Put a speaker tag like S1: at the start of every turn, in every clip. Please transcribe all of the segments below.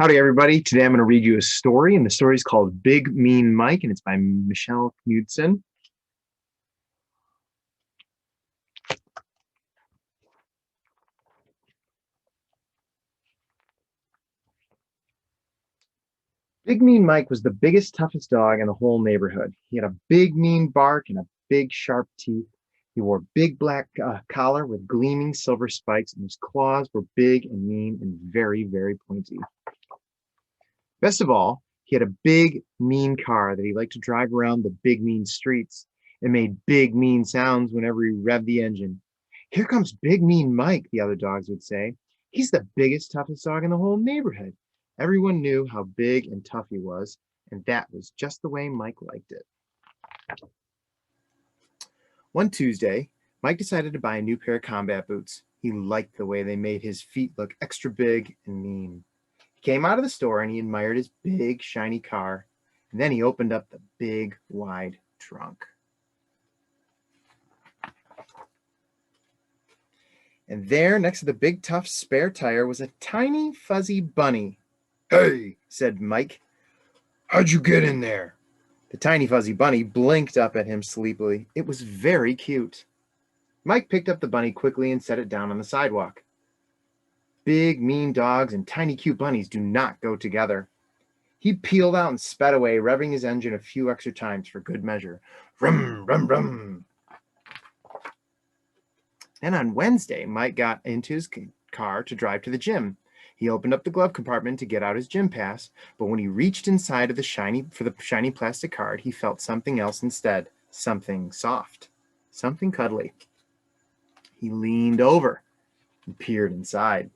S1: Howdy, everybody. Today I'm going to read you a story, and the story is called Big Mean Mike, and it's by Michelle Knudsen. Big Mean Mike was the biggest, toughest dog in the whole neighborhood. He had a big, mean bark and a big, sharp teeth. He wore a big black collar with gleaming silver spikes, and his claws were big and mean and very, very pointy. Best of all, he had a big, mean car that he liked to drive around the big, mean streets. It made big, mean sounds whenever he revved the engine. Here comes Big Mean Mike, the other dogs would say. He's the biggest, toughest dog in the whole neighborhood. Everyone knew how big and tough he was, and that was just the way Mike liked it. One Tuesday, Mike decided to buy a new pair of combat boots. He liked the way they made his feet look extra big and mean. He came out of the store and he admired his big, shiny car, and then he opened up the big, wide trunk. And there, next to the big, tough spare tire, was a tiny, fuzzy bunny.
S2: "Hey,"
S1: said Mike.
S2: "how'd you get in there?"
S1: The tiny, fuzzy bunny blinked up at him sleepily. It was very cute. Mike picked up the bunny quickly and set it down on the sidewalk. Big, mean dogs and tiny, cute bunnies do not go together. He peeled out and sped away, revving his engine a few extra times for good measure. Rum, rum, rum. Then on Wednesday, Mike got into his car to drive to the gym. He opened up the glove compartment to get out his gym pass, but when he reached inside of the shiny plastic card, he felt something else instead. Something soft, something cuddly. He leaned over and peered inside.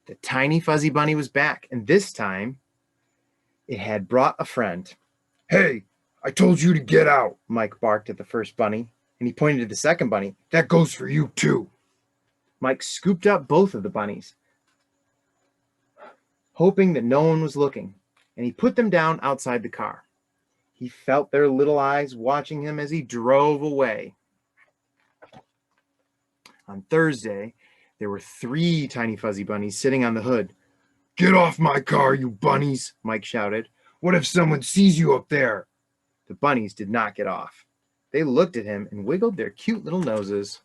S1: The tiny fuzzy bunny was back, and this time it had brought a friend.
S2: "Hey, I told you to get out,"
S1: Mike barked at the first bunny, and he pointed to the second bunny.
S2: "That goes for you too."
S1: Mike scooped up both of the bunnies, hoping that no one was looking, and he put them down outside the car. He felt their little eyes watching him as he drove away. On Thursday, there were 3 tiny fuzzy bunnies sitting on the hood.
S2: "Get off my car, you bunnies," Mike shouted. "What if someone sees you up there?"
S1: The bunnies did not get off. They looked at him and wiggled their cute little noses.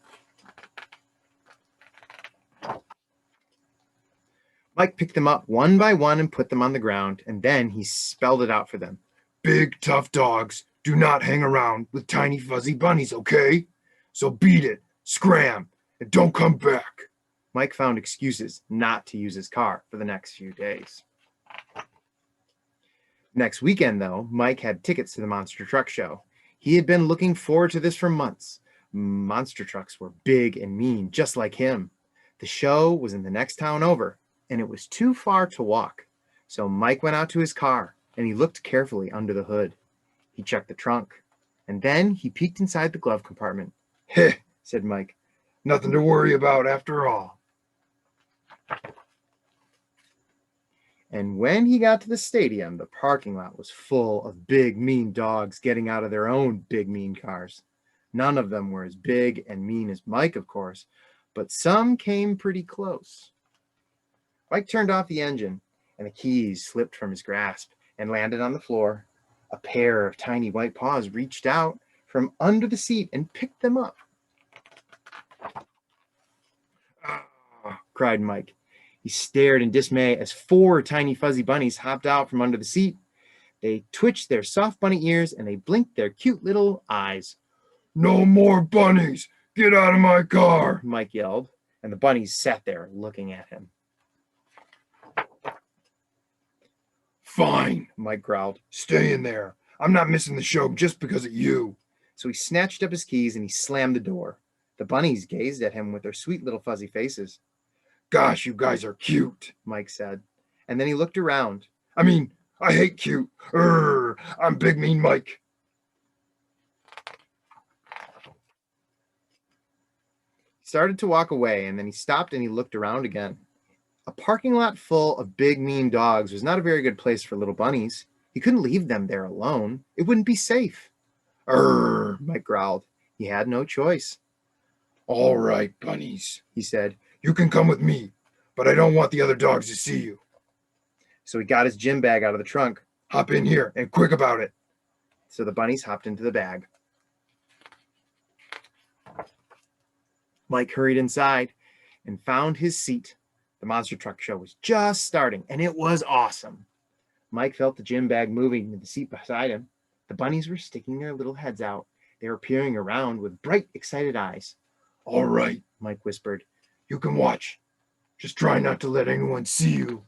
S1: Mike picked them up one by one and put them on the ground, and then he spelled it out for them.
S2: "Big, tough dogs do not hang around with tiny fuzzy bunnies, okay? So beat it, scram, and don't come back."
S1: Mike found excuses not to use his car for the next few days. Next weekend, though, Mike had tickets to the monster truck show. He had been looking forward to this for months. Monster trucks were big and mean, just like him. The show was in the next town over, and it was too far to walk. So Mike went out to his car, and he looked carefully under the hood. He checked the trunk, and then he peeked inside the glove compartment.
S2: "Heh,"
S1: said Mike.
S2: "Nothing to worry about after all."
S1: And when he got to the stadium, the parking lot was full of big, mean dogs getting out of their own big, mean cars. None of them were as big and mean as Mike, of course, but some came pretty close. Mike turned off the engine, and the keys slipped from his grasp and landed on the floor. A pair of tiny white paws reached out from under the seat and picked them up. "Ah!" cried Mike. He stared in dismay as 4 tiny fuzzy bunnies hopped out from under the seat. They twitched their soft bunny ears and they blinked their cute little eyes.
S2: "No more bunnies! Get out of my car!"
S1: Mike yelled, and the bunnies sat there looking at him.
S2: "Fine,"
S1: Mike growled.
S2: "Stay in there. I'm not missing the show just because of you."
S1: So he snatched up his keys and he slammed the door. The bunnies gazed at him with their sweet little fuzzy faces.
S2: "Gosh, you guys are cute,"
S1: Mike said, and then he looked around.
S2: I hate cute. I'm Big Mean Mike."
S1: He started to walk away, and then he stopped and he looked around again. A parking lot full of big, mean dogs was not a very good place for little bunnies. He couldn't leave them there alone. It wouldn't be safe. Mike growled. He had no choice.
S2: "All right, bunnies,"
S1: he said.
S2: "You can come with me, but I don't want the other dogs to see you.
S1: So he got his gym bag out of the trunk.
S2: Hop in here and quick about it.
S1: So the bunnies hopped into the bag. Mike hurried inside and found his seat. The monster truck show was just starting, and it was awesome. Mike felt the gym bag moving to the seat beside him. The bunnies were sticking their little heads out. They were peering around with bright, excited eyes.
S2: All right,
S1: Mike whispered.
S2: You can watch. Just try not to let anyone see you.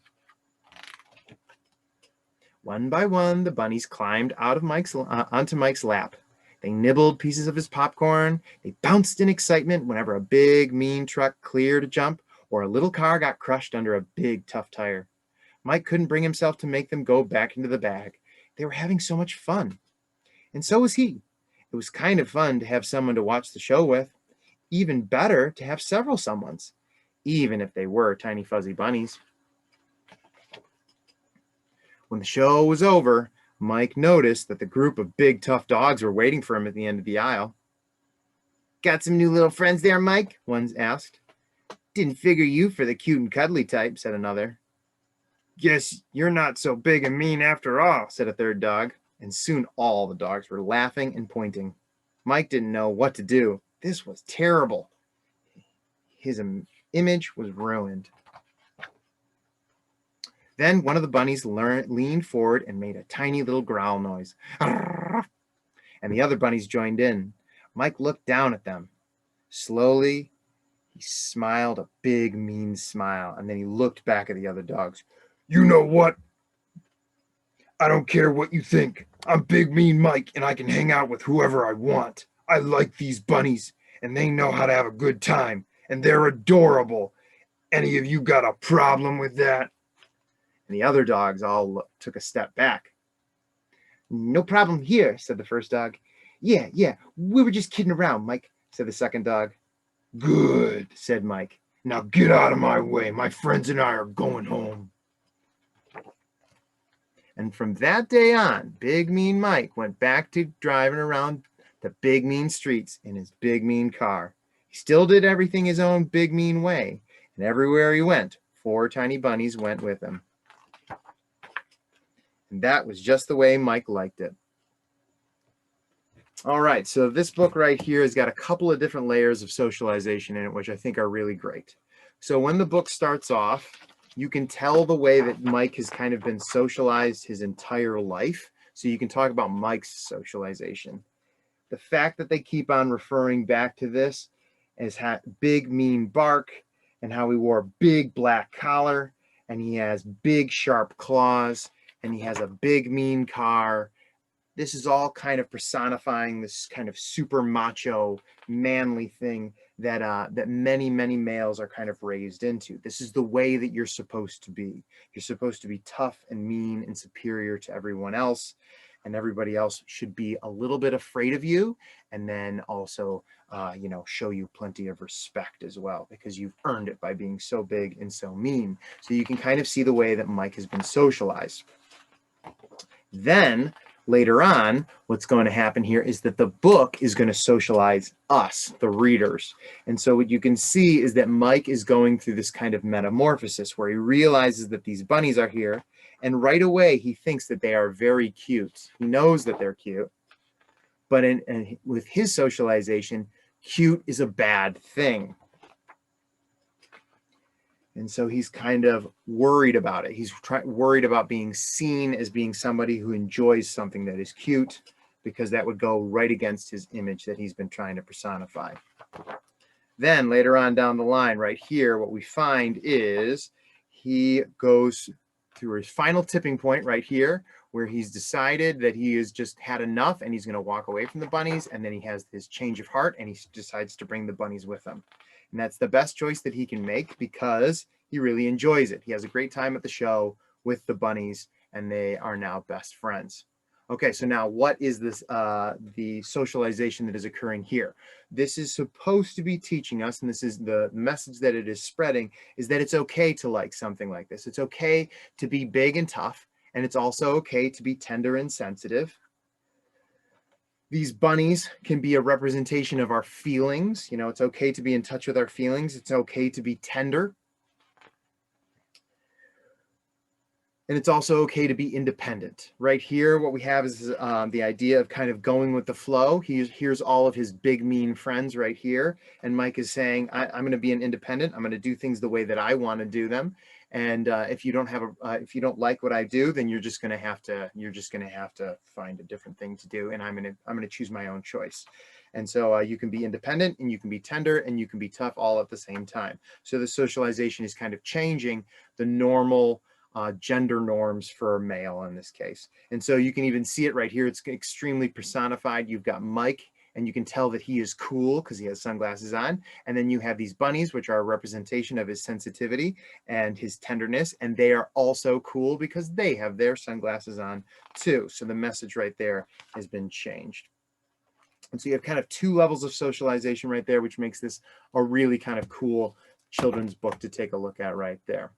S1: One by one, the bunnies climbed out of onto Mike's lap. They nibbled pieces of his popcorn. They bounced in excitement whenever a big, mean truck cleared a jump or a little car got crushed under a big, tough tire. Mike couldn't bring himself to make them go back into the bag. They were having so much fun. And so was he. It was kind of fun to have someone to watch the show with. Even better to have several someones, even if they were tiny fuzzy bunnies. When the show was over, Mike noticed that the group of big, tough dogs were waiting for him at the end of the aisle. Got some new little friends there, Mike? One asked. Didn't figure you for the cute and cuddly type, said another. Guess you're not so big and mean after all, said a third dog. And soon all the dogs were laughing and pointing. Mike didn't know what to do. This was terrible. His image was ruined. Then one of the bunnies leaned forward and made a tiny little growl noise. And the other bunnies joined in. Mike looked down at them. Slowly, he smiled a big, mean smile, and then he looked back at the other dogs.
S2: You know what? I don't care what you think. I'm Big Mean Mike, and I can hang out with whoever I want. I like these bunnies, and they know how to have a good time, and they're adorable. Any of you got a problem with that?
S1: And the other dogs all took a step back. No problem here, said the first dog. Yeah, we were just kidding around, Mike, said the second dog.
S2: Good,
S1: said Mike.
S2: Now get out of my way. My friends and I are going home.
S1: And from that day on, Big Mean Mike went back to driving around the big mean streets in his big mean car. He still did everything his own big mean way, and everywhere he went, 4 tiny bunnies went with him. And that was just the way Mike liked it. All right, so this book right here has got a couple of different layers of socialization in it, which I think are really great. So when the book starts off, you can tell the way that Mike has kind of been socialized his entire life. So you can talk about Mike's socialization. The fact that they keep on referring back to this as big mean bark, and how he wore a big black collar, and he has big sharp claws, and he has a big mean car. This is all kind of personifying this kind of super macho, manly thing that that many males are kind of raised into. This is the way that you're supposed to be. You're supposed to be tough and mean and superior to everyone else, and everybody else should be a little bit afraid of you, and then also, show you plenty of respect as well, because you've earned it by being so big and so mean. So you can kind of see the way that Mike has been socialized. Then later on, what's going to happen here is that the book is going to socialize us, the readers. And so what you can see is that Mike is going through this kind of metamorphosis where he realizes that these bunnies are here, and right away he thinks that they are very cute. He knows that they're cute, but with his socialization, cute is a bad thing. And so he's kind of worried about it. He's worried about being seen as being somebody who enjoys something that is cute, because that would go right against his image that he's been trying to personify. Then later on down the line, right here, what we find is he goes through his final tipping point right here, where he's decided that he has just had enough and he's going to walk away from the bunnies. And then he has this change of heart and he decides to bring the bunnies with him. And that's the best choice that he can make, because he really enjoys it. He has a great time at the show with the bunnies, and they are now best friends. Okay, so now what is this, the socialization that is occurring here? This is supposed to be teaching us, and this is the message that it is spreading, is that it's okay to like something like this. It's okay to be big and tough, and it's also okay to be tender and sensitive. These bunnies can be a representation of our feelings. It's okay to be in touch with our feelings. It's okay to be tender. And it's also okay to be independent. Right here, what we have is the idea of kind of going with the flow. Here's all of his big, mean friends right here. And Mike is saying, I'm going to be an independent. I'm going to do things the way that I want to do them. And if you don't have if you don't like what I do, then you're just going to have to find a different thing to do. And I'm going to choose my own choice. And so you can be independent and you can be tender and you can be tough all at the same time. So the socialization is kind of changing the normal gender norms for a male in this case. And so you can even see it right here. It's extremely personified. You've got Mike, and you can tell that he is cool because he has sunglasses on. And then you have these bunnies, which are a representation of his sensitivity and his tenderness. And they are also cool because they have their sunglasses on too. So the message right there has been changed. And so you have kind of two levels of socialization right there, which makes this a really kind of cool children's book to take a look at right there.